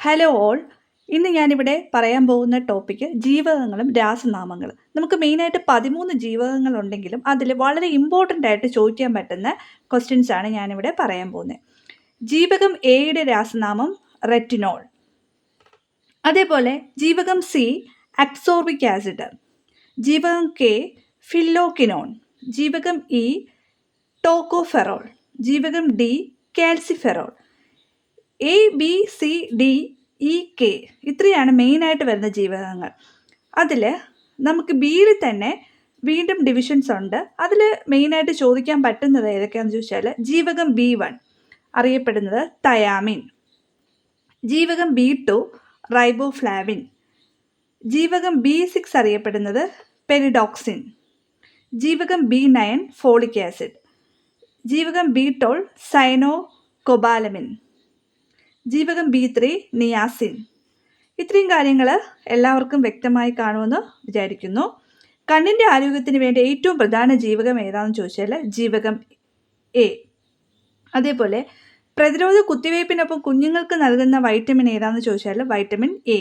Hello all. ഇന്ന് ഞാനിവിടെ പറയാൻ പോകുന്ന ടോപ്പിക്ക് ജീവകങ്ങളും രാസനാമങ്ങളും. നമുക്ക് മെയിനായിട്ട് 13 ജീവകങ്ങളുണ്ടെങ്കിലും അതിൽ വളരെ ഇമ്പോർട്ടൻ്റ് ആയിട്ട് ചോദിക്കാൻ പറ്റുന്ന ക്വസ്റ്റ്യൻസ് ആണ് ഞാനിവിടെ പറയാൻ പോകുന്നത്. ജീവകം എയുടെ രാസനാമം റെറ്റിനോൾ. അതേപോലെ ജീവകം സി അബ്സോർബിക് ആസിഡ്, ജീവകം കെ ഫില്ലോക്കിനോൺ, ജീവകം ഇ ടോക്കോഫെറോൾ, ജീവകം D calciferol. A B C D E K ഇത്രയാണ് മെയിനായിട്ട് വരുന്ന ജീവകങ്ങൾ. അതിൽ നമുക്ക് ബിയിൽ തന്നെ വീണ്ടും ഡിവിഷൻസ് ഉണ്ട്. അതിൽ മെയിനായിട്ട് ചോദിക്കാൻ പറ്റുന്നത് ഏതൊക്കെയാണെന്ന് ചോദിച്ചാൽ ജീവകം B1 അറിയപ്പെടുന്നത് തയാമിൻ, ജീവകം B2 റൈബോഫ്ലാവിൻ, ജീവകം B6 അറിയപ്പെടുന്നത് പെരിഡോക്സിൻ, ജീവകം B9 ഫോളിക് ആസിഡ്, ജീവകം B12 സൈനോകൊബാലമിൻ, ജീവകം B3 നിയാസിൻ. ഇത്രയും കാര്യങ്ങൾ എല്ലാവർക്കും വ്യക്തമായി കാണുമെന്ന് വിചാരിക്കുന്നു. കണ്ണിൻ്റെ ആരോഗ്യത്തിന് വേണ്ടി ഏറ്റവും പ്രധാന ജീവകം ഏതാണെന്ന് ചോദിച്ചാൽ ജീവകം എ. അതേപോലെ പ്രതിരോധ കുത്തിവയ്പ്പിനൊപ്പം കുഞ്ഞുങ്ങൾക്ക് നൽകുന്ന വൈറ്റമിൻ ഏതാണെന്ന് ചോദിച്ചാൽ വൈറ്റമിൻ എ.